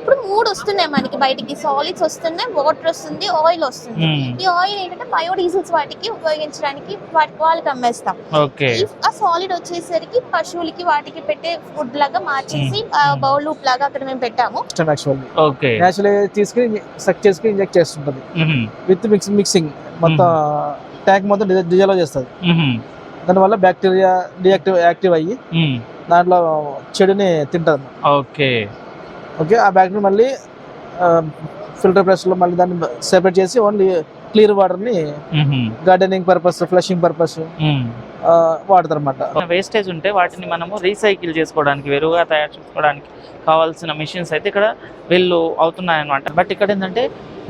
ఇప్పుడు 3 వస్తున్నాయి మనకి బయటికి. సాలిడ్స్ వస్తున్నాయి, వాటర్ వస్తుంది, ఆయిల్ వస్తుంది. ఈ ఆయిల్ ఏంటంటే బయోడీజిల్స్ వాటికి ఉపయోగించడానికి వాళ్ళకి అమ్మేస్తాం. ఆ సాలిడ్ వచ్చేసరికి పశువులకి వాటికి పెట్టే ఫుడ్ లాగా మార్చేసి బౌల్ లూప్ లాగా అక్కడ మేము పెట్టాము. తీసుకుని సక్ చేసుకుని ఇంజెక్ట్ చేస్తుంటది విత్ మిక్సింగ్ మొత్తం ట్యాంక్ మొత్తం డిజాల్వ్ చేస్తుంది. దానివల్ల బ్యాక్టీరియా యాక్టివ్ అయ్యి దాంట్లో చెడుని తింటది. ఓకే, ఆ బ్యాక్టీరియా మళ్ళీ ఫిల్టర్ ప్రెస్ లో మళ్ళీ దాన్ని సెపరేట్ చేసి ఓన్లీ క్లియర్ వాటర్ ని గార్డెనింగ్ పర్పస్, ఫ్లషింగ్ పర్పస్ వాడతారు అన్నమాట. వేస్టేజ్ ఉంటే వాటిని మనము రీసైకిల్ చేసుకోవడానికి, వెరువుగా తయారు చేసుకోవడానికి కావాల్సిన మిషన్స్ అయితే ఇక్కడ వీళ్ళు అవుతున్నాయి అన్నమాట. బట్ ఇక్కడ ఏంటంటే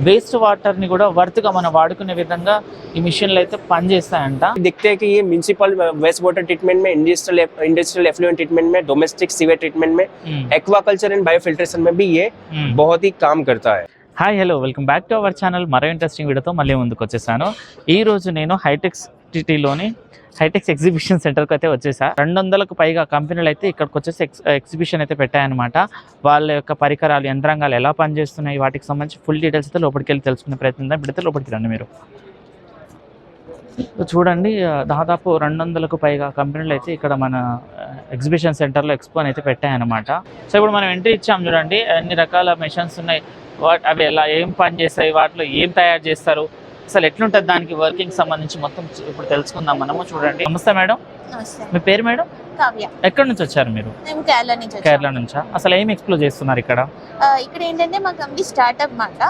వేస్ట్ వాటర్ ని కూడా వర్త్ గా మనం వాడుకునే విధంగా ఈ మిషన్లు అయితే పనిచేస్తాయంట. दिखते हैं कि ये म्युनिसिपल वेस्ट वाटर ट्रीटमेंट में, इंडस्ट्रियल एफ्लुएंट ट्रीटमेंट में, डोमेस्टिक सीवेज ट्रीटमेंट में, एक्वाकल्चर एंड बायोफिल्ट्रेशन में भी ये बहुत ही काम करता है. Hi hello, welcome back to our channel. మరో ఇంట్రెస్టింగ్ వీడియోతో మళ్ళీ ముందుకు వచ్చేసాను. ఈ రోజు నేను హైటెక్స్ సిటీలోని హైటెక్స్ ఎగ్జిబిషన్ సెంటర్కి అయితే వచ్చేసా. 200కు పైగా కంపెనీలు అయితే ఇక్కడికి వచ్చేసి ఎగ్జిబిషన్ అయితే పెట్టాయన్నమాట. వాళ్ళ యొక్క పరికరాలు, యంత్రాంగాలు ఎలా పనిచేస్తున్నాయి, వాటికి సంబంధించి ఫుల్ డీటెయిల్స్ అయితే లోపలికి వెళ్ళి తెలుసుకునే ప్రయత్నం. ఇప్పుడైతే లోపలికి రండి. మీరు చూడండి, దాదాపు 200కు పైగా కంపెనీలు అయితే ఇక్కడ మన ఎగ్జిబిషన్ సెంటర్లో ఎక్స్పో అయితే పెట్టాయన్నమాట. సో ఇప్పుడు మనం ఎంట్రీ ఇచ్చాము చూడండి, అన్ని రకాల మెషిన్స్ ఉన్నాయి. అవి ఎలా ఏం పని చేస్తాయి, వాటిలో ఏం తయారు చేస్తారు, అసలు ఎట్లుంటుంది దానికి వర్కింగ్ సంబంధించి మొత్తం ఇప్పుడు తెలుసుకుందాం మనము. చూడండి. నమస్తే మేడం, మీ పేరు మేడం? ఎక్కడి నుంచి వచ్చారు మీరు? కేరళ నుంచా? అసలు ఏం ఎక్స్ప్లోర్ చేస్తున్నారు ఇక్కడ? ఇక్కడ ఏంటంటే మా కంపెనీ స్టార్ట్అప్ మాట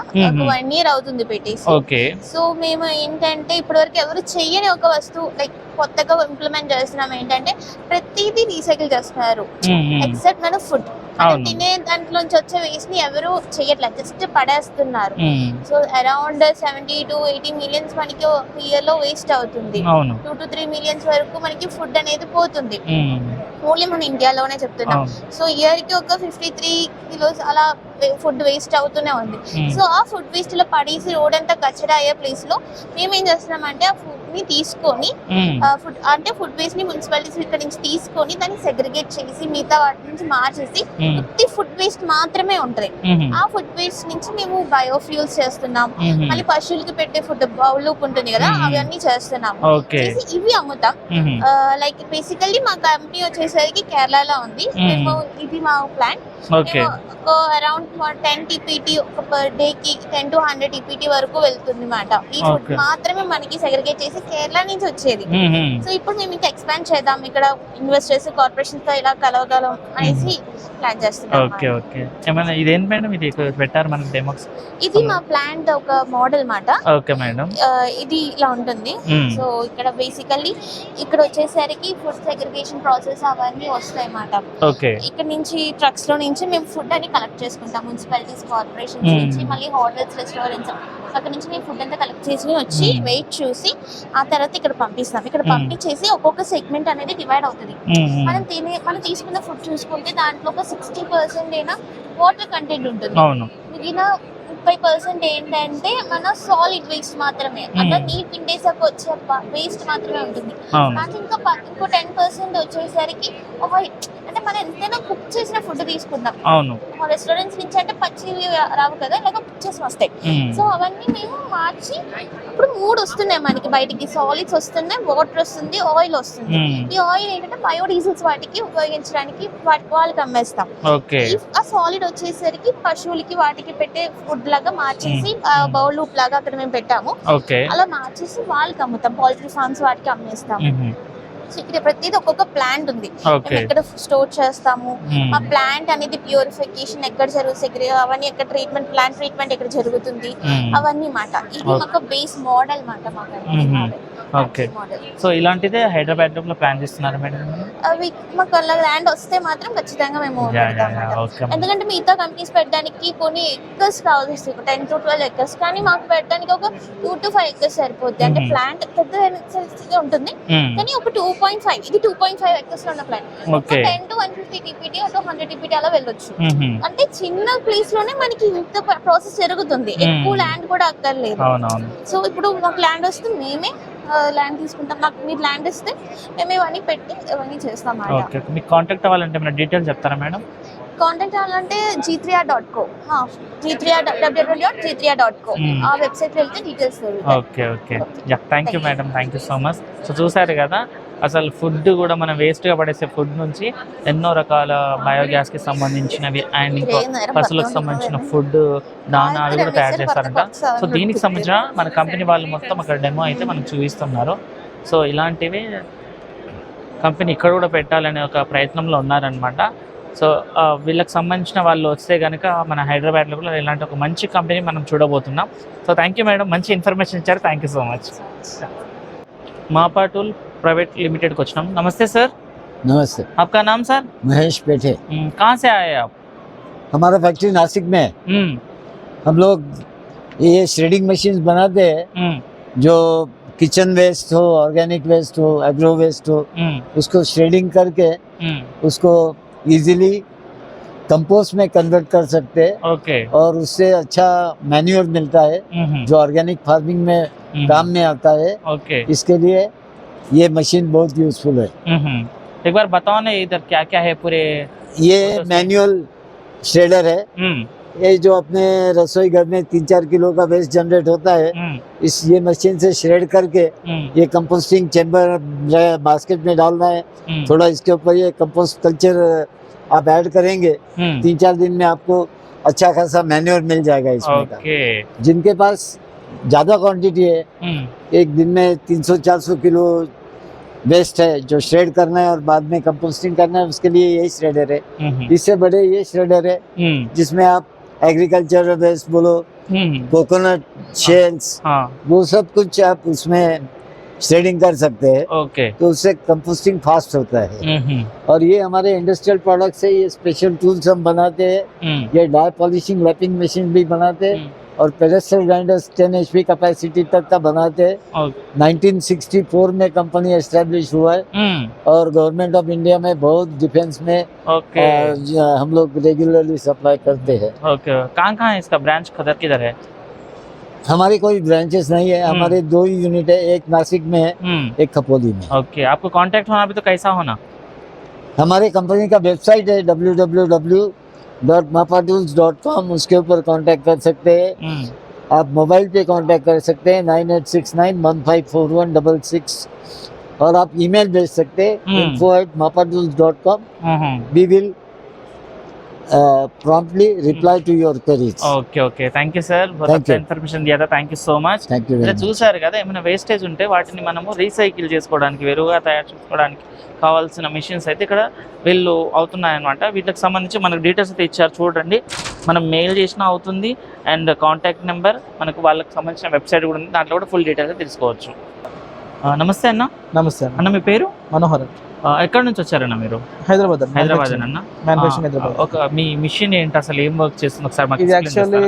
1 year అవుతుంది పెట్టేసి. ఓకే. సో మేము ఏంటంటే ఇప్పటివరకు ఎవరు చెయ్యని ఒక వస్తువు లైక్ కొత్తగా ఇంప్లిమెంట్ చేస్తున్నాం. ఏంటంటే ప్రతిదీ రీసైకిల్ చేస్తున్నారు ఎక్సెప్ట్ మన ఫుడ్. తినే దాంట్లోంచి వచ్చే వేస్ట్ ని ఎవరు చెయ్యట్లేదు, జస్ట్ పడేస్తున్నారు. సో అరౌండ్ 70 to 80 millions మనకి ఇయర్ లో వేస్ట్ అవుతుంది. 2 to 3 millions వరకు మనకి ఫుడ్ అనేది పోతుంది. ఓన్లీ మన ఇండియాలోనే చెప్తున్నాం. సో ఇయర్ కి ఒక 53 kilos అలా ఫుడ్ వేస్ట్ అవుతూనే ఉంది. సో ఆ ఫుడ్ వేస్ట్ లో పడేసి రోడ్ అంతా కచ్చడా అయ్యే ప్లేస్ లో మేము ఏం చేస్తున్నాం అంటే ఆ ఫుడ్ ని తీసుకొని ఫుడ్ వేస్ట్ ని మున్సిపాలిటీస్ ఇక్కడ నుంచి తీసుకొని దాన్ని సెగ్రిగేట్ చేసి మిగతా వాటి నుంచి మార్చేసి ఫుడ్ వేస్ట్ మాత్రమే ఉంటాయి. ఆ ఫుడ్ వేస్ట్ నుంచి మేము బయోఫ్యూల్స్ చేస్తున్నాం. మళ్ళీ పశువులకి పెట్టే ఫుడ్ బౌల్ లూప్ ఉంటుంది కదా, అవన్నీ చేస్తున్నాం. ఇవి అమ్ముతాం. లైక్ బేసికల్లీ మా కంపెనీ వచ్చేసరికి కేరళలో ఉంది. ఇది మా ప్లాంట్. అరౌండ్ 10 TPT ఒక పర్ డే కి 10 to 100 TPT వరకు వెళ్తుంది మాట. ఈ ఫుడ్ మాత్రమే మనకి సెగ్రిగేట్ చేసి కేరళ నుంచి వచ్చేది. సో ఇప్పుడు మేము ఇంకా ఎక్స్పాండ్ చేద్దాం, ఇక్కడ ఇన్వెస్టర్స్, కార్పొరేషన్స్ తో ఇలా కలవగలం అనేసి ప్లాన్ చేస్తున్నాం. ఇది మా ప్లాంట్ ఒక మోడల్ మాట. ఇది ఇలా ఉంటుంది. సో ఇక్కడ బేసికల్లీ ఇక్కడ వచ్చేసరికి ఫుడ్ సెగ్రిగేషన్ ప్రాసెస్ అవన్నీ వస్తాయి మాట. ఇక్కడ నుంచి ట్రక్స్ లో నుంచి మేము ఫుడ్ అని కలెక్ట్ చేసుకుంటాం. మున్సిపాలిటీస్, కార్పొరేషన్స్ నుంచి, మళ్ళీ హోటల్స్, రెస్టారెంట్స్ అక్కడ నుంచి మేము ఫుడ్ అంతా కలెక్ట్ చేసి వచ్చి వెయిట్ చూసి ఆ తర్వాత ఇక్కడ పంపిస్తాం. ఇక్కడ పంపించేసి ఒక్కొక్క సెగ్మెంట్ అనేది డివైడ్ అవుతుంది. మనం తీసుకున్న ఫుడ్ చూసుకుంటే దాంట్లో ఒక 60% అయినా వాటర్ కంటెంట్ ఉంటుంది. మిగిలిన 30% ఏంటంటే మన సాలిడ్ వేస్ట్ మాత్రమే, అంటే నీరు పిండేసాక వచ్చే వేస్ట్ మాత్రమే ఉంటుంది. దాంట్లో ఇంకో 10% వచ్చేసరికి అంటే మనం ఎంతైనా కుక్ చేసిన ఫుడ్ తీసుకుందాం. రెస్టారెంట్స్ నుంచి అంటే పచ్చి రావు కదా, ఇలాగ కుక్ చేసి వస్తాయి. సో అవన్నీ మేము మార్చి ఇప్పుడు 3 వస్తున్నాయి మనకి బయటికి. సాలిడ్స్ వస్తున్నాయి, వాటర్ వస్తుంది, ఆయిల్ వస్తుంది. ఈ ఆయిల్ ఏంటంటే బయోడీజిల్స్ వాటికి ఉపయోగించడానికి వాళ్ళకి అమ్మేస్తాం. ఆ సాలిడ్ వచ్చేసరికి పశువులకి వాటికి పెట్టే ఫుడ్ లాగా మార్చేసి బౌల్ లూప్ లాగా అక్కడ మేము పెట్టాము. అలా మార్చేసి వాళ్ళకి అమ్ముతాం. పౌల్ట్రీ ఫార్మ్స్ వాటికి అమ్మేస్తాం. సో ఇక్కడ ప్రతిదీ ఒక్కొక్క ప్లాంట్ ఉంది. ఎక్కడ స్టోర్ చేస్తాము, ఆ ప్లాంట్ అనేది ప్యూరిఫికేషన్ ఎక్కడ జరుగుతుంది, అవన్నీ ఎక్కడ ప్లాంట్ ట్రీట్మెంట్ ఎక్కడ జరుగుతుంది, అవన్నీ మాట. ఇది మాకు బేస్ మోడల్ మాట. సో ఇలాంటిదే హైదరాబాద్ లో ప్లాన్ చేస్తున్నారు మేడం? అవి మాకు అలా ల్యాండ్ వస్తే మాత్రం ఖచ్చితంగా మేము ఎందుకంటే మిగతా కంపెనీస్ పెట్టడానికి కొన్ని ఎకర్స్ కావాల్సి వస్తుంది, 10 to 12 acres. కానీ మాకు పెట్టడానికి ఒక 2 to 5 acres సరిపోద్ది. అంటే ప్లాంట్ పెద్ద ఉంటుంది కానీ ఒక 2.5, ఇది 2.5 acres లో ఉన్న ప్లాంట్. 10 to 150 TPT, 100 TPT అలా వెళ్ళొచ్చు. అంటే చిన్న ప్లేస్ లోనే మనకి ఇంత ప్రాసెస్ జరుగుతుంది, ఎక్కువ ల్యాండ్ కూడా అక్కర్లేదు. సో ఇప్పుడు మాకు ల్యాండ్ వస్తే మేమే ల్యాండ్ తీసుకుంటాం. నాకు మీరు ల్యాండ్ ఇస్తే మేము ఇవన్నీ పెట్టి ఇవన్నీ చేస్తాం. మీకు కాంటాక్ట్ అవ్వాలంటే మన డీటెయిల్స్ చెప్తారా మేడం? కాంటాక్ట్ అవ్వాలంటే g3r.co www.g3r.co ఆ వెబ్సైట్ లో వెళ్తే డీటెయిల్స్ దొరుకుతాయి. Okay okay thank you madam, thank you so much. So చూసారు కదా అసలు ఫుడ్ కూడా మనం వేస్ట్గా పడేసే ఫుడ్ నుంచి ఎన్నో రకాల బయోగ్యాస్కి సంబంధించినవి అండ్ ఇంకో పశువులకు సంబంధించిన ఫుడ్ దానా అవి కూడా తయారు చేస్తారంట. సో దీనికి సంబంధించిన మన కంపెనీ వాళ్ళు మొత్తం అక్కడ డెమో అయితే మనకు చూపిస్తున్నారు. సో ఇలాంటివి కంపెనీ ఇక్కడ కూడా పెట్టాలనే ఒక ప్రయత్నంలో ఉన్నారనమాట. సో వీళ్ళకి సంబంధించిన వాళ్ళు వస్తే కనుక మన హైదరాబాద్లో కూడా ఇలాంటి ఒక మంచి కంపెనీ మనం చూడబోతున్నాం. సో థ్యాంక్ యూ మేడం, మంచి ఇన్ఫర్మేషన్ ఇచ్చారు, థ్యాంక్ యూ సో మచ్. मापा टूल प्राइवेट लिमिटेड को వచ్చినాం. नमस्ते सर. नमस्ते. आपका नाम सर? महेश पेठे. कहाँ से आए आप? हमारा फैक्ट्री नासिक में है. हम लोग ये श्रेडिंग मशीन बनाते हैं जो किचन वेस्ट हो, ऑर्गेनिक वेस्ट हो, एग्रो वेस्ट हो, उसको श्रेडिंग करके उसको इजीली कंपोस्ट में कन्वर्ट कर सकते हैं. ओके. और उससे अच्छा मैन्योर मिलता है जो ऑर्गेनिक फार्मिंग में काम में आता है. ओके. इसके लिए ये मशीन बहुत यूजफुल है. एक बार बताओ ना इधर क्या क्या है पूरे. ये मैनुअल श्रेडर है. ये जो अपने रसोई घर में 3-4 किलो का वेस्ट जनरेट होता है, ये मशीन से श्रेड करके ये कंपोस्टिंग चेम्बर बास्केट में डालना है. थोड़ा इसके ऊपर ये कंपोस्ट कल्चर आप ऐड करेंगे, 3-4 दिन में आपको अच्छा खासा मैन्योर मिल जाएगा इसमें. ओके. जिनके पास ज्यादा क्वांटिटी है, एक दिन में 300-400 किलो वेस्ट है जो श्रेड करना है और बाद में कंपोस्टिंग करना है, उसके लिए यही श्रेडर है. इससे बड़े ये श्रेडर है जिसमें आप एग्रीकल्चर वेस्ट बोलो, कोकोनट शेल्स, वो सब कुछ आप उसमें श्रेडिंग कर सकते हैं. ओके. तो उससे कंपोस्टिंग फास्ट होता है. और ये हमारे इंडस्ट्रियल प्रोडक्ट्स है. ये स्पेशल टूल्स हम बनाते हैं. ये डाई पॉलिशिंग लैपिंग मशीन भी बनाते हैं और पेडेस्टल ग्राइंडर्स 10 HP कैपेसिटी तक का बनाते हैं. 1964 में कंपनी एस्टेब्लिश हुआ है और गवर्नमेंट ऑफ इंडिया में बहुत डिफेंस में हम लोग रेगुलरली सप्लाई करते हैं. ओके. कहाँ है इसका ब्रांच, किधर है? हमारी कोई ब्रांचेस नहीं है. हमारे 2 ही यूनिट है, एक नासिक में है, एक खपोली में. ओके. आपको कांटेक्ट होना भी तो कैसा होना? हमारे कंपनी का वेबसाइट है www.mapatools.com. उसके ऊपर कांटेक्ट कर सकते हैं. आप मोबाइल पे कांटेक्ट कर सकते हैं 9869154166 और आप ईमेल भेज सकते हैं info@mapatools.com. We will promptly reply to your queries. Okay okay. Thank you sir, बहुत ఇన్ఫర్మేషన్ दिया था, thank you so much. Thank you very much. చూసారు కదా, ఏమైనా వేస్టేజ్ ఉంటే వాటిని మనము రీసైకిల్ చేసుకోవడానికి, వెరువుగా తయారు చేసుకోవడానికి కావాల్సిన మిషన్స్ అయితే ఇక్కడ వీళ్ళు అవుతున్నాయన్నమాట. వీటికి సంబంధించి మనకు డీటెయిల్స్ అయితే ఇచ్చారు చూడండి. మనం మెయిల్ చేసినా అవుతుంది అండ్ కాంటాక్ట్ నెంబర్ మనకు వాళ్ళకి సంబంధించిన వెబ్సైట్ కూడా ఉంది, దాంట్లో కూడా ఫుల్ డీటెయిల్స్ తెలుసుకోవచ్చు. నమస్తే అన్న. నమస్తే అన్న, మీ పేరు? మనోహర్. ఎక్కడి నుంచి వచ్చారన్న మీరు? హైదరాబాద్. హైదరాబాద్ అన్న. హైదరాబాద్. ఒక మీ మిషన్ ఏంటి, అసలు ఏం వర్క్ చేస్తుంది ఒకసారి మాకు? ఇది యాక్చువల్లీ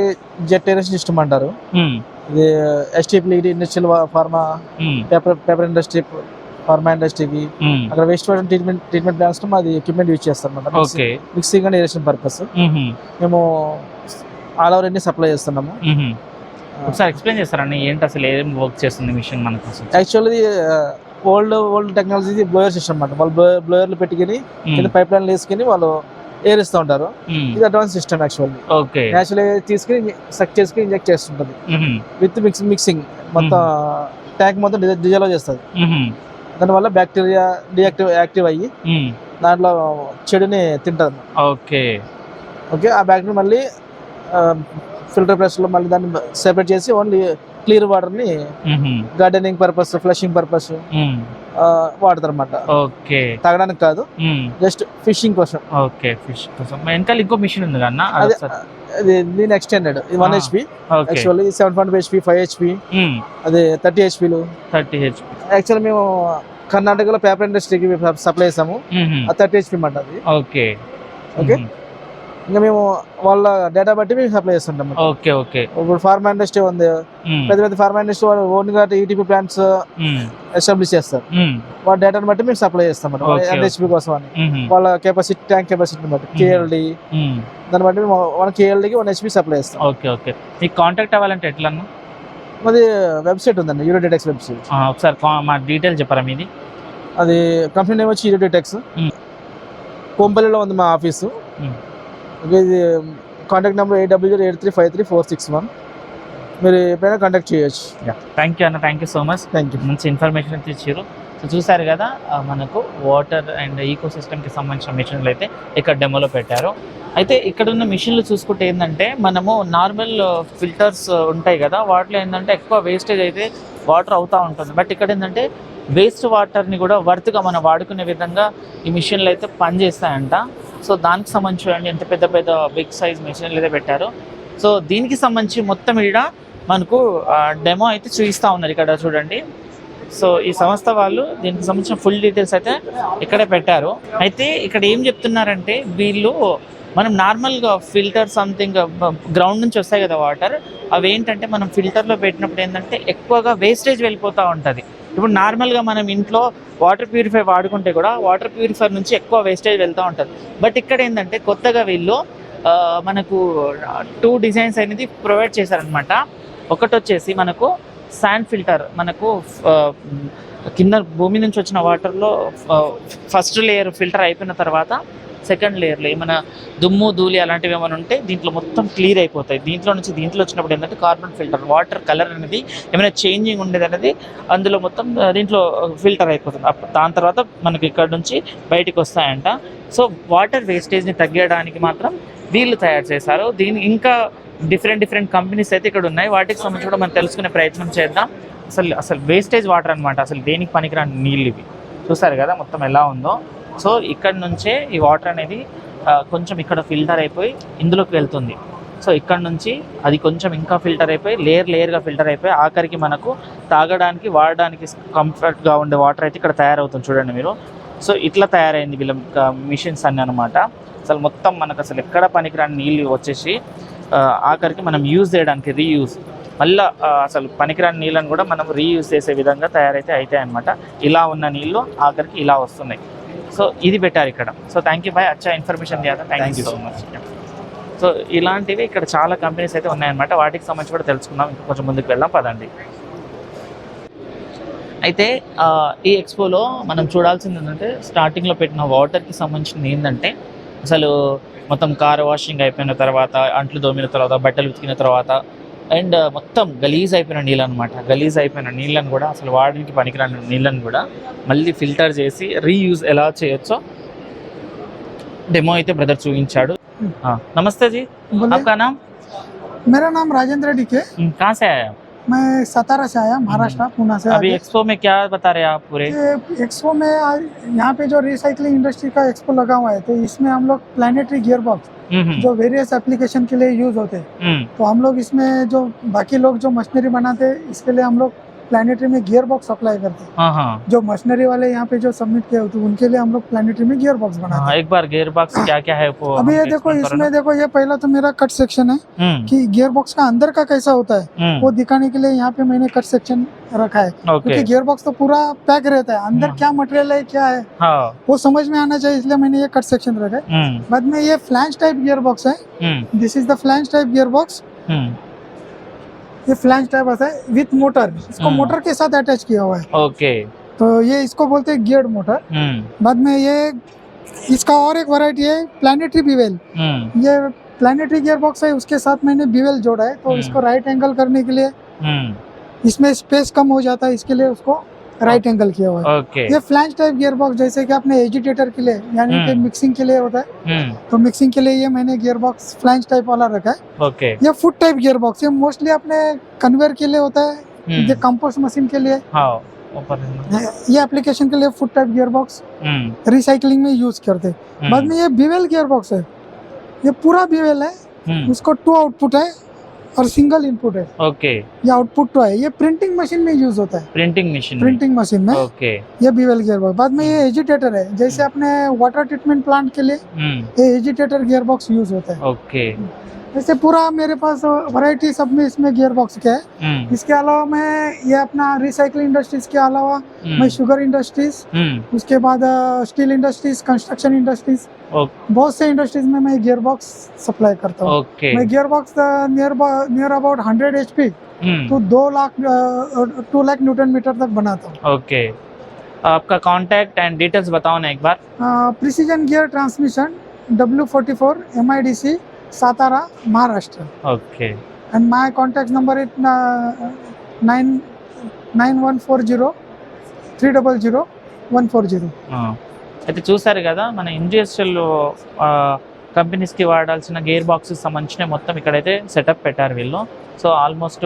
జెట్ ఎరేషన్ సిస్టమ్ అంటారు. ఇది STP industrial pharma paper industry, pharma ఇండస్ట్రీకి అక్కడ వేస్ట్ వాటర్ ట్రీట్మెంట్ ప్లాంట్స్ అది ఎక్విప్మెంట్ యూజ్ చేస్తాం అన్నమాట. మిక్సింగ్ అండ్ ఎరేషన్ పర్పస్ మేము ఆల్ ఓవర్ ఇండియా సప్లై చేస్తున్నాము. ఒకసారి ఎక్స్ప్లెయిన్ చేస్తారండి ఏంటి అసలు ఏం వర్క్ చేస్తుంది మిషన్ మనకు? Actually old technology blower system అన్నమాట. వాళ్ళు బ్లోయర్లు పెట్టుకుని పైప్ లైన్ వేసుకుని వాళ్ళు ఎయిర్ ఇస్తూ ఉంటారు. ఇది అడ్వాన్స్ సిస్టమ్ యాక్చువల్లీ. యాక్చువల్లీ తీసుకుని సక్ చేసుకుని ఇంజెక్ట్ చేస్తుంటది విత్ మిక్సింగ్ మొత్తం ట్యాంక్ మొత్తం డిజాల్వ్ చేస్తుంది. దానివల్ల బ్యాక్టీరియా యాక్టివ్ అయ్యి దాంట్లో చెడుని తింటది. ఓకే. ఆ బ్యాక్టీరియా మళ్ళీ ఫిల్టర్ ప్రెస్ లో మళ్ళీ దాన్ని సెపరేట్ చేసి ఓన్లీ క్లియర్ వాటర్ ని గార్డెనింగ్ పర్పస్, ఫ్లషింగ్ పర్పస్ వాడతారు అన్నమాట. ఓకే. తాగడానికి కాదు, జస్ట్ ఫిషింగ్ కోసం. ఓకే, ఫిష్ కోసం. వెనకాల ఇంకో మిషన్ ఉంది కన్నా, దీని ఎక్స్టెండెడ్. ఇది 1 HP, యాక్చువల్లీ 7.5 HP, 5 HP, అదే 30 HP. యాక్చువల్లీ మేము కర్ణాటకలో పేపర్ ఇండస్ట్రీకి సప్లై చేసాము. 30 HP మాట అది. ఓకే. ఇంకా మేము వాళ్ళ డేటా బట్టి మేము సప్లై చేస్తుంటాం. Okay okay. ఇప్పుడు ఫార్మా ఇండస్ట్రీ ఉంది, పెద్ద పెద్ద ఫార్మా ఇండస్ట్రీ వాళ్ళు ఓన్ గా ఈటీపీ ప్లాంట్స్ ఎస్టాబ్లిష్ చేస్తారు. వాళ్ళ డేటాను బట్టి మేము సప్లై చేస్తాం ఎన్హెచ్పి కోసం అని. వాళ్ళ కెపాసిటీ, ట్యాంక్ కెపాసిటీని బట్టి కేఎల్డి, దాన్ని బట్టి మన కేఎల్డికి 1 HP సప్లై చేస్తాం. Okay okay. మీకు కాంటాక్ట్ అవ్వాలంటే ఎట్లా? మాది వెబ్సైట్ ఉందండి, యూరోడెటెక్స్ వెబ్సైట్. ఒకసారి మా డీటెయిల్ చెప్పరా మీది? అది కంపెనీ నేమ్ వచ్చి యూరోడెటెక్స్. కోంపల్లిలో ఉంది మా ఆఫీసు. ఇది కాంటాక్ట్ నెంబర్ 8008353461. మీరు ఎప్పుడైనా కాంటాక్ట్ చేయొచ్చు. థ్యాంక్ యూ అన్న, thank you so much. Thank you. మంచి ఇన్ఫర్మేషన్ అయితే ఇచ్చారు. సో చూసారు కదా మనకు వాటర్ అండ్ ఈకో సిస్టమ్కి సంబంధించిన మిషన్లు అయితే ఇక్కడ డెమోలో పెట్టారు. అయితే ఇక్కడ ఉన్న మిషన్లు చూసుకుంటే ఏంటంటే మనము నార్మల్ ఫిల్టర్స్ ఉంటాయి కదా, వాటిలో ఏంటంటే ఎక్కువ వేస్టేజ్ అయితే వాటర్ అవుతూ ఉంటుంది. బట్ ఇక్కడ ఏంటంటే వేస్ట్ వాటర్ని కూడా వర్త్గా మనం వాడుకునే విధంగా ఈ మిషన్లు అయితే పనిచేస్తాయంట. సో దానికి సంబంధించి చూడండి ఎంత పెద్ద పెద్ద బిగ్ సైజ్ మిషన్లు అయితే పెట్టారు. సో దీనికి సంబంధించి మొత్తం ఇక్కడ మనకు డెమో అయితే చూపిస్తూ ఉన్నారు ఇక్కడ చూడండి. సో ఈ సంస్థ వాళ్ళు దీనికి సంబంధించిన ఫుల్ డీటెయిల్స్ అయితే ఇక్కడే పెట్టారు. అయితే ఇక్కడ ఏం చెప్తున్నారంటే వీళ్ళు మనం నార్మల్గా ఫిల్టర్ సంథింగ్ గ్రౌండ్ నుంచి వస్తాయి కదా వాటర్, అవి ఏంటంటే మనం ఫిల్టర్లో పెట్టినప్పుడు ఏంటంటే ఎక్కువగా వేస్టేజ్ వెళ్ళిపోతూ ఉంటుంది. ఇప్పుడు నార్మల్గా మనం ఇంట్లో వాటర్ ప్యూరిఫై వాడుకుంటే కూడా వాటర్ ప్యూరిఫైర్ నుంచి ఎక్కువ వేస్టేజ్ వెళ్తూ ఉంటుంది. బట్ ఇక్కడ ఏంటంటే కొత్తగా వీళ్ళు మనకు 2 డిజైన్స్ అనేది ప్రొవైడ్ చేశారనమాట. ఒకటి వచ్చేసి మనకు శాండ్ ఫిల్టర్, మనకు కింద భూమి నుంచి వచ్చిన వాటర్లో ఫస్ట్ లేయర్ ఫిల్టర్ అయిపోయిన తర్వాత సెకండ్ లేయర్లో ఏమైనా దుమ్ము ధూళి అలాంటివి ఏమైనా ఉంటే దీంట్లో మొత్తం క్లియర్ అయిపోతాయి. దీంట్లో నుంచి దీంట్లో వచ్చినప్పుడు ఏంటంటే కార్బన్ ఫిల్టర్, వాటర్ కలర్ అనేది ఏమైనా చేంజింగ్ ఉండేది అనేది అందులో మొత్తం దీంట్లో ఫిల్టర్ అయిపోతుంది. దాని తర్వాత మనకి ఇక్కడ నుంచి బయటికి వస్తాయంట. సో వాటర్ వేస్టేజ్ని తగ్గడానికి మాత్రం వీళ్ళు తయారు చేశారు. దీని ఇంకా డిఫరెంట్ కంపెనీస్ అయితే ఇక్కడ ఉన్నాయి. వాటికి సంబంధించి కూడా మనం తెలుసుకునే ప్రయత్నం చేద్దాం. అసలు వేస్టేజ్ వాటర్ అనమాట, అసలు దేనికి పనికిరాని నీళ్ళు ఇవి. చూసారు కదా మొత్తం ఎలా ఉందో. సో ఇక్కడ నుంచే ఈ వాటర్ అనేది కొంచెం ఇక్కడ ఫిల్టర్ అయిపోయి ఇందులోకి వెళ్తుంది. సో ఇక్కడ నుంచి అది కొంచెం ఇంకా ఫిల్టర్ అయిపోయి లేయర్గా ఫిల్టర్ అయిపోయి ఆఖరికి మనకు తాగడానికి వాడడానికి కంఫర్ట్గా ఉండే వాటర్ అయితే ఇక్కడ తయారవుతుంది చూడండి మీరు. సో ఇట్లా తయారైంది వీళ్ళ మిషన్స్ అన్నీ అనమాట. అసలు మొత్తం మనకు అసలు ఎక్కడ పనికిరాని నీళ్ళు వచ్చేసి ఆఖరికి మనం యూజ్ చేయడానికి రీయూజ్, మళ్ళీ అసలు పనికిరాని నీళ్ళని కూడా మనం రీయూజ్ చేసే విధంగా తయారైతే అవుతాయి అనమాట. ఇలా ఉన్న నీళ్ళు ఆఖరికి ఇలా వస్తున్నాయి. సో ఇది పెట్టారు ఇక్కడ. సో థ్యాంక్ యూ బాయ్, అచ్చా ఇన్ఫర్మేషన్ దియా, thank you so much. So ఇలాంటివి ఇక్కడ చాలా కంపెనీస్ అయితే ఉన్నాయన్నమాట. వాటికి సంబంధించి కూడా తెలుసుకుందాం. ఇంకా కొంచెం ముందుకు వెళ్దాం పదండి. అయితే ఈ ఎక్స్పోలో మనం చూడాల్సింది ఏంటంటే స్టార్టింగ్లో పెట్టిన వాటర్కి సంబంధించింది ఏంటంటే అసలు మొత్తం కార్ వాషింగ్ అయిపోయిన తర్వాత, అంట్లు దోమిన తర్వాత, బట్టలు ఉతికిన తర్వాత అండ్ మొత్తం గలీజ్ అయిపోయిన నీళ్ళు అనమాట. గలీజ్ అయిపోయిన నీళ్ళని కూడా అసలు వాడడానికి పనికిరాని నీళ్ళని కూడా మళ్ళీ ఫిల్టర్ చేసి రీయూజ్ ఎలా చేయొచ్చో డెమో అయితే బ్రదర్ చూపించాడు. నమస్తే జీ, आपका नाम? मेरा नाम राजेंद्र डीके। कहाँ से आए आप? मैं सतारा से आया, महाराष्ट्र, पुणे से। अभी एक्सपो में क्या बता रहे हैं आप पूरे? एक्सपो में यहाँ पे जो रिसाइकलिंग इंडस्ट्री का एक्सपो लगा हुआ है, तो इसमें हम लोग प्लानिटरी गियर बॉक्स जो वेरियस एप्लीकेशन के लिए यूज होते हैं, तो हम लोग इसमें जो बाकी लोग जो मशीनरी बनाते हैं इसके लिए हम लोग प्लानिटरी में गियर बॉक्स अप्लाई करते हैं। जो मशीनरी वाले यहाँ पे जो सबमिट किए होते हैं उनके लिए हम लोग प्लानिटरी में गियर बॉक्स बनाते हैं। एक बार गियर बॉक्स क्या है वो अभी ये देखो, इसमें देखो ये पहला तो मेरा कट सेक्शन है कि गियर बॉक्स का अंदर का कैसा होता है वो दिखाने के लिए यहाँ पे मैंने कट सेक्शन रखा है। क्योंकि गियर बॉक्स तो पूरा पैक रहता है, अंदर क्या मटेरियल है क्या है वो समझ में आना चाहिए, इसलिए मैंने ये कट सेक्शन रखा है। बाद में ये फ्लैंज टाइप गियर बॉक्स है, this is the flange type gear box. ये फ्लैंज टाइप आता है विथ मोटर, इसको मोटर के साथ अटैच किया हुआ है। ओके, तो ये इसको बोलते हैं गियर्ड मोटर। बाद में ये इसका और एक वैरायटी है प्लानिटरी बीवेल। ये प्लानिटरी गियर बॉक्स है, उसके साथ मैंने बीवेल जोड़ा है, तो इसको राइट एंगल करने के लिए इसमें स्पेस कम हो जाता है, इसके लिए उसको राइट एंगल किया हुआ है। ओके, ये फ्लैंज टाइप गियर बॉक्स जैसे कि अपने एजिटेटर के लिए यानी कि मिक्सिंग के लिए होता है, तो मिक्सिंग के लिए ये मैंने गियर बॉक्स फ्लैंज टाइप वाला रखा है। ओके, ये फुट टाइप गियर बॉक्स, ये मोस्टली अपने कन्वेयर के लिए होता है, ये कंपोस्ट मशीन के लिए, ये एप्लीकेशन के लिए foot type gear box recycling में यूज करते हैं। बाद में ये बीवेल गियर बॉक्स है, ये पूरा बीवेल है, उसको 2 आउटपुट है और सिंगल इनपुट है। ओके, ये आउटपुट 2 है, ये प्रिंटिंग मशीन में यूज होता है, प्रिंटिंग मशीन में। ओके, ये बीवेल गियर बॉक्स। बाद में ये एजिटेटर है, जैसे अपने वाटर ट्रीटमेंट प्लांट के लिए ये एजिटेटर गियर बॉक्स यूज होता है। ओके, ऐसे पूरा मेरे पास वैरायटी सब में इसमें गियर बॉक्स के है। इसके अलावा मैं ये अपना रिसाइकलिंग इंडस्ट्रीज के अलावा मैं शुगर इंडस्ट्रीज, उसके बाद स्टील इंडस्ट्रीज, कंस्ट्रक्शन इंडस्ट्रीज, बहुत से इंडस्ट्रीज में मैं गियर बॉक्स सप्लाई करता हूँ। मैं gear box near about 100 HP तो 2 लाख न्यूटन मीटर तक बनाता हूँ। ओके, आपका कांटेक्ट एंड डिटेल्स बताओ ना एक बार। Precision gear transmission W44 MIDC Satara, Maharashtra. Okay. And my contact number is 9140 300 140. అయితే చూసారు కదా మన ఇండస్ట్రియల్ కంపెనీస్కి వాడాల్సిన గేర్ బాక్స్కి సంబంధించిన మొత్తం ఇక్కడైతే సెటప్ పెట్టారు వీళ్ళు. సో ఆల్మోస్ట్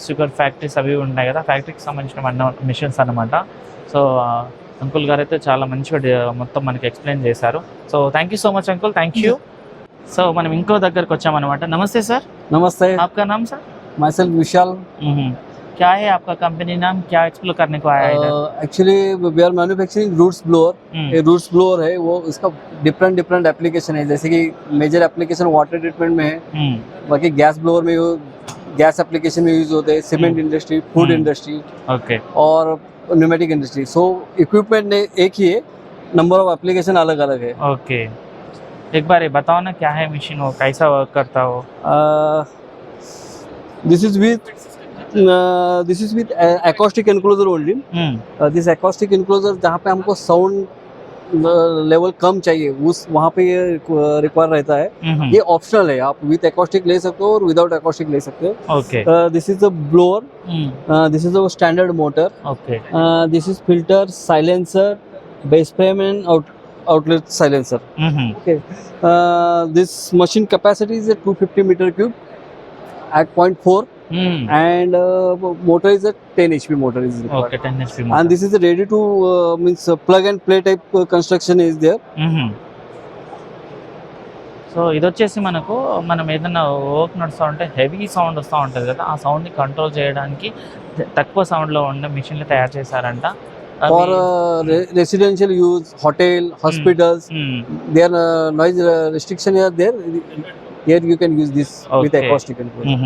షుగర్ ఫ్యాక్టరీస్ అవి ఉన్నాయి కదా, ఫ్యాక్టరీకి సంబంధించిన మిషన్స్ అన్నమాట. సో అంకుల్ గారు అయితే చాలా మంచిగా మొత్తం మనకి ఎక్స్ప్లెయిన్ చేశారు. So thank you so much uncle, thank you. So మనం ఇంకో దగ్గరకు వచ్చామన్నమాట. నమస్తే సార్. नमस्ते, आपका नाम सर? माई सेल्फ विशाल. क्या है आपका कंपनी नाम, क्या एक्सप्लोर करने को आया है इधर? Actually we are manufacturing roots blower. ये रूट्स ब्लोअर है वो, इसका डिफरेंट एप्लीकेशन है. जैसे कि मेजर एप्लीकेशन वाटर ट्रीटमेंट में है, बाकी गैस ब्लोअर में गैस एप्लीकेशन में यूज होते हैं, cement industry, food industry okay और न्यूमेटिक इंडस्ट्री. सो इक्विपमेंट एक ही है, नंबर ऑफ एप्लीकेशन अलग अलग है. ओके, एक बार ये बताओ ना क्या है मशीन, वो कैसा वर्क करता हो? This is with acoustic enclosure only. This acoustic enclosure जहाँ पे हमको साउंड लेवल कम चाहिए उस वहाँ पे ये रिक्वायर रहता है. ये ऑप्शनल है, आप विथ acoustic ले सकते हो और विदाउट acoustic ले सकते हो. Okay. This is the blower, this is the standard motor, okay. This is filter, silencer, base frame and outlet silencer. Okay. This machine capacity is a 250 meter cube at 0.4. And motor is a 10 HP motor is required. Okay, 10 HP And this is a ready to means plug and play type construction is there. So ఇది వచ్చేసి మనకు మనం ఏదైనా work నడుస్తూ ఉంటే heavy sound వస్తూ ఉంటుంది కదా, ఆ సౌండ్ని కంట్రోల్ చేయడానికి తక్కువ సౌండ్లో ఉండే మిషన్లు తయారు చేశారంట. For residential use, hotel, hospitals, their noise restriction are there. Here you can use this with Okay. acoustic enclosure.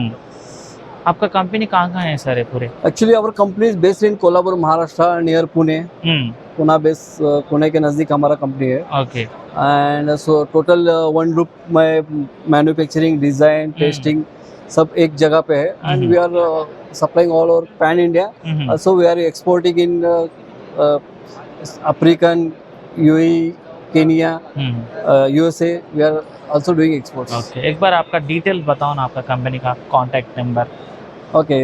आपका कंपनी कहाँ है सर ये पूरे? Actually, our company is based in Kolhapur, Maharashtra, near Pune. Pune base, Pune के नज़दीक हमारा company है. Okay. And so total one group में manufacturing, design, testing सब एक जगह पे है. And we are supplying all over pan India. Also we are exporting in African, UAE, Kenya, USA. We are also doing exports. Okay, एक बार आपका detail बताओ ना, आपका कंपनी का contact number. Okay,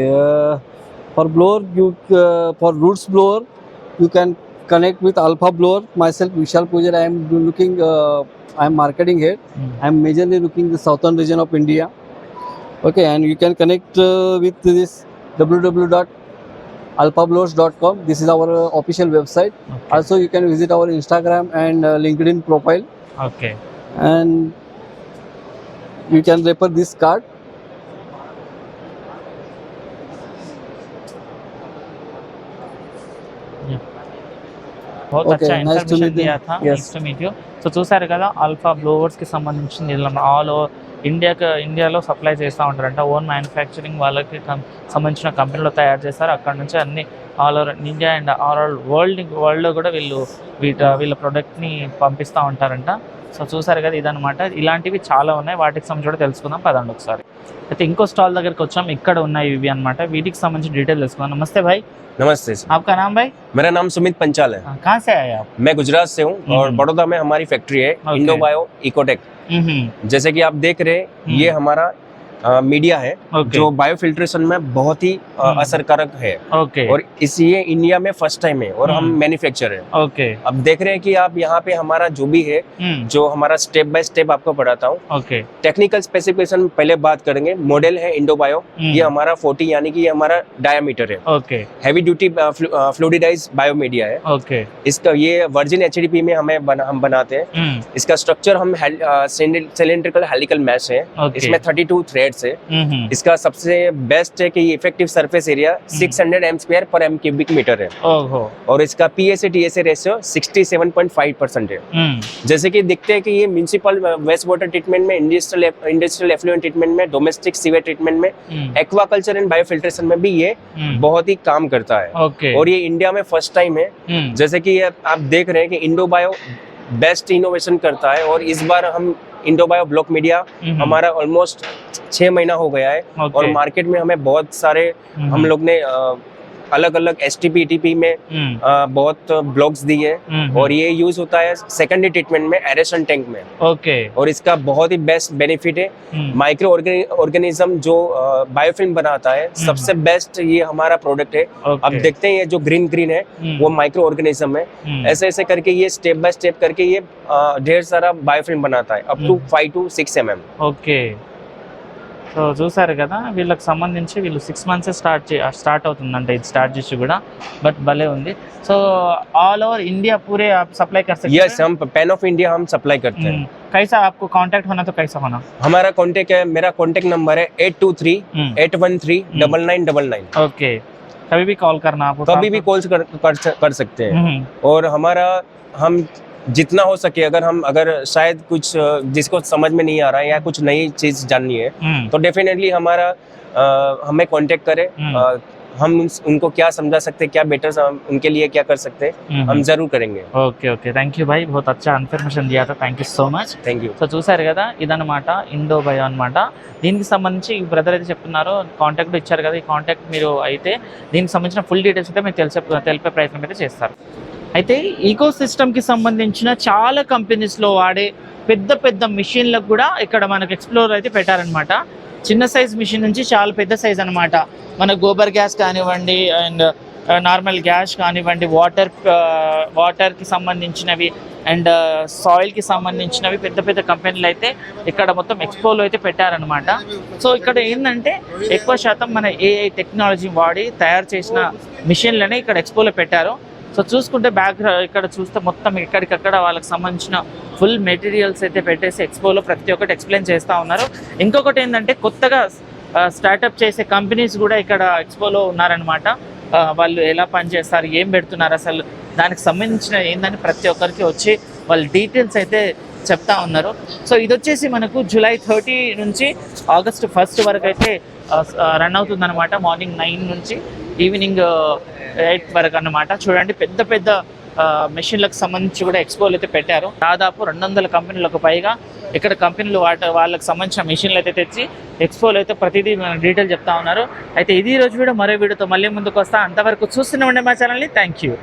for blower, for roots blower, you can connect with Alpha blower. Myself, Vishal Pujar, I am looking. I am marketing here. I am majorly looking the southern region of India. Okay, and you can connect with this www.alphablowers.com. This is our official website. Okay. Also, you can visit our Instagram and LinkedIn profile, okay. and you can refer this card. बहुत Okay, अच्छा nice to information meet you. दिया था. Yes. Nice to meet you. So చూసారు కదా, alpha బ్లోవర్స్కి సంబంధించింది all over ఇండియాలో supply చేస్తూ ఉంటారంట. ఓన్ మ్యానుఫ్యాక్చరింగ్ వాళ్ళకి సంబంధించిన కంపెనీలో తయారు చేస్తారు. అక్కడ నుంచి అన్ని all over India and all వరల్డ్లో కూడా వీళ్ళ ప్రోడక్ట్ని పంపిస్తూ ఉంటారంట. సో చూసారు కదా, ఇదనమాట. ఇలాంటివి చాలా ఉన్నాయి, వాటికి సంబంధించి కూడా తెలుసుకుందాం పదండి ఒకసారి. అయితే ఇంకో స్టాల్ దగ్గరికి వచ్చాం, ఇక్కడ ఉన్నాయి ఇవి అనమాట. వీటికి సంబంధించి డీటెయిల్ తెలుసుకుందాం. నమస్తే భాయ్. नमस्ते सर. आपका नाम भाई? मेरा नाम सुमित पंचाल है. कहाँ से आए आप? मैं गुजरात से हूँ और बड़ौदा में हमारी फैक्ट्री है इंडो बायो इकोटेक. जैसे कि आप देख रहे हैं, ये हमारा मीडिया है जो बायो फिल्ट्रेशन में बहुत ही असरकारक है. ओके. और ये इंडिया में फर्स्ट टाइम है और हम मैन्युफैक्चर है. ओके. अब देख रहे हैं कि आप यहाँ पे हमारा जो भी है, जो हमारा स्टेप बाय स्टेप आपको पढ़ाता हूँ. ओके. टेक्निकल स्पेसिफिकेशन पहले बात करेंगे. मॉडल है इंडो बायो, ये हमारा 40 यानी कि ये हमारा डायामीटर है. Okay. Heavy duty fluidize bio media है. ओके. इसका ये वर्जिन एचडीपी में हम बनाते हैं. इसका स्ट्रक्चर हम सिलेंड्रिकल हेलिकल मैश है. इसमें 32 थ्रेड्स है. इसका सबसे बेस्ट है कि effective surface area 600 M square per M cubic metre है. ओहो. और इसका PSA TSA रेशियो 67.5% है. जैसे कि दिखते हैं कि ये म्यूनिसिपल वेस्ट वाटर ट्रीटमेंट में, इंडस्ट्रियल एफ्लुएंट ट्रीटमेंट में, डोमेस्टिक सीवेज ट्रीटमेंट में, एक्वाकल्चर एंड बायोफिल्ट्रेशन में भी ये बहुत ही काम करता है. ओके. और ये इंडिया में फर्स्ट टाइम है. जैसे कि आप देख रहे हैं कि इंडो बायो बेस्ट इनोवेशन करता है. और इस बार हम इंडो बायो ब्लॉक मीडिया हमारा ऑलमोस्ट 6 महीना हो गया है. और मार्केट में हमें बहुत सारे हम लोग ने अलग अलग STP ETP में बहुत ब्लॉक्स दिए और ये यूज होता है सेकेंडरी ट्रीटमेंट में एरेशन टैंक में। ओके और इसका बहुत ही बेस्ट बेनिफिट है, माइक्रो ऑर्गेनिज्म जो बायोफिल्म बनाता है सबसे बेस्ट ये हमारा प्रोडक्ट है। अब देखते हैं ये जो ग्रीन ग्रीन है वो माइक्रो ऑर्गेनिज्म है। ऐसे ऐसे करके ये स्टेप बाय स्टेप करके ये ढेर सारा बायोफिल्म बनाता है, up to 5 to 6 mm। Okay so చూసారు కదా, వీళ్ళకి సంబంధించి వీళ్ళు 6 months స్టార్ట్ అవుతుందంట ఇది స్టార్ట్ చేసి కూడా, బట్ భలే ఉంది। సో ऑल ओवर इंडिया पूरे आप सप्लाई कर सकते हैं? यस, हम पैन ऑफ इंडिया हम सप्लाई करते हैं। कैसा आपको कांटेक्ट होना तो कैसा होना? हमारा कांटेक्ट है, मेरा कांटेक्ट नंबर है 8238139999। ओके, कभी भी कॉल करना आपको, कभी भी कॉल कर सकते हैं। और हमारा हम जितना हो सके अगर शायद कुछ जिसको समझ में नहीं आ रहा है या कुछ नई चीज जाननी है तो डेफिनेटली हमें कांटेक्ट करें। हम उनको क्या समझा सकते हैं, क्या बेटर उनके लिए क्या कर सकते हैं, हम जरूर करेंगे। ఓకే ఓకే, థ్యాంక్ యూ భాయ్, बहुत अच्छा ఇన్ఫర్మేషన్ दिया था, thank you so much. Thank you. So చూసారు కదా, ఇదన్నమాట ఇండో బయో అనమాట। దీనికి సంబంధించి ఈ బ్రదర్ అయితే చెప్తున్నారు, కాంటాక్ట్ ఇచ్చారు కదా, ఈ కాంటాక్ట్ మీరు అయితే దీనికి సంబంధించిన ఫుల్ డీటెయిల్స్ అయితే మీరు తెలిపే ప్రయత్నం అయితే చేస్తారు। అయితే ఈకో సిస్టమ్కి సంబంధించిన చాలా కంపెనీస్లో వాడే పెద్ద పెద్ద మిషన్లకు కూడా ఇక్కడ మనకు ఎక్స్ప్లోర్ అయితే పెట్టారనమాట। చిన్న సైజ్ మిషన్ నుంచి చాలా పెద్ద సైజ్ అనమాట, మన గోబర్ గ్యాస్ కానివ్వండి అండ్ నార్మల్ గ్యాస్ కానివ్వండి, వాటర్కి సంబంధించినవి అండ్ సాయిల్కి సంబంధించినవి పెద్ద పెద్ద కంపెనీలు అయితే ఇక్కడ మొత్తం ఎక్స్పోలో అయితే పెట్టారనమాట। సో ఇక్కడ ఏంటంటే ఎక్కువ శాతం మన AI టెక్నాలజీ వాడి తయారు చేసిన మిషన్లనే ఇక్కడ ఎక్స్పోలో పెట్టారు। సో చూసుకుంటే ఇక్కడ చూస్తే మొత్తం ఎక్కడికక్కడ వాళ్ళకి సంబంధించిన ఫుల్ మెటీరియల్స్ అయితే పెట్టేసి ఎక్స్పోలో ప్రతి ఒక్కటి ఎక్స్ప్లెయిన్ చేస్తూ ఉన్నారు। ఇంకొకటి ఏంటంటే కొత్తగా స్టార్టప్ చేసే కంపెనీస్ కూడా ఇక్కడ ఎక్స్పోలో ఉన్నారనమాట। వాళ్ళు ఎలా పనిచేస్తారు, ఏం పెడుతున్నారు, అసలు దానికి సంబంధించిన ఏందని ప్రతి ఒక్కరికి వచ్చి వాళ్ళ డీటెయిల్స్ అయితే చెప్తా ఉన్నారు। సో ఇది వచ్చేసి మనకు July 30 నుంచి August 1 వరకు అయితే రన్ అవుతుందన్నమాట, మార్నింగ్ 9 నుంచి ఈవినింగ్ 8 వరకు అన్నమాట। చూడండి పెద్ద పెద్ద మెషిన్లకు సంబంధించి కూడా ఎక్స్పోలు అయితే పెట్టారు। దాదాపు 200 కంపెనీలకు పైగా ఇక్కడ కంపెనీలు వాళ్ళకి సంబంధించిన మెషిన్లు అయితే తెచ్చి ఎక్స్పోలో అయితే ప్రతిదీ మనకు డీటెయిల్ చెప్తా ఉన్నారు। అయితే ఇది రోజు వీడియో, మరో వీడియోతో మళ్ళీ ముందుకు వస్తా, అంతవరకు చూస్తూనే ఉండే మా ఛానల్ని। Thank you.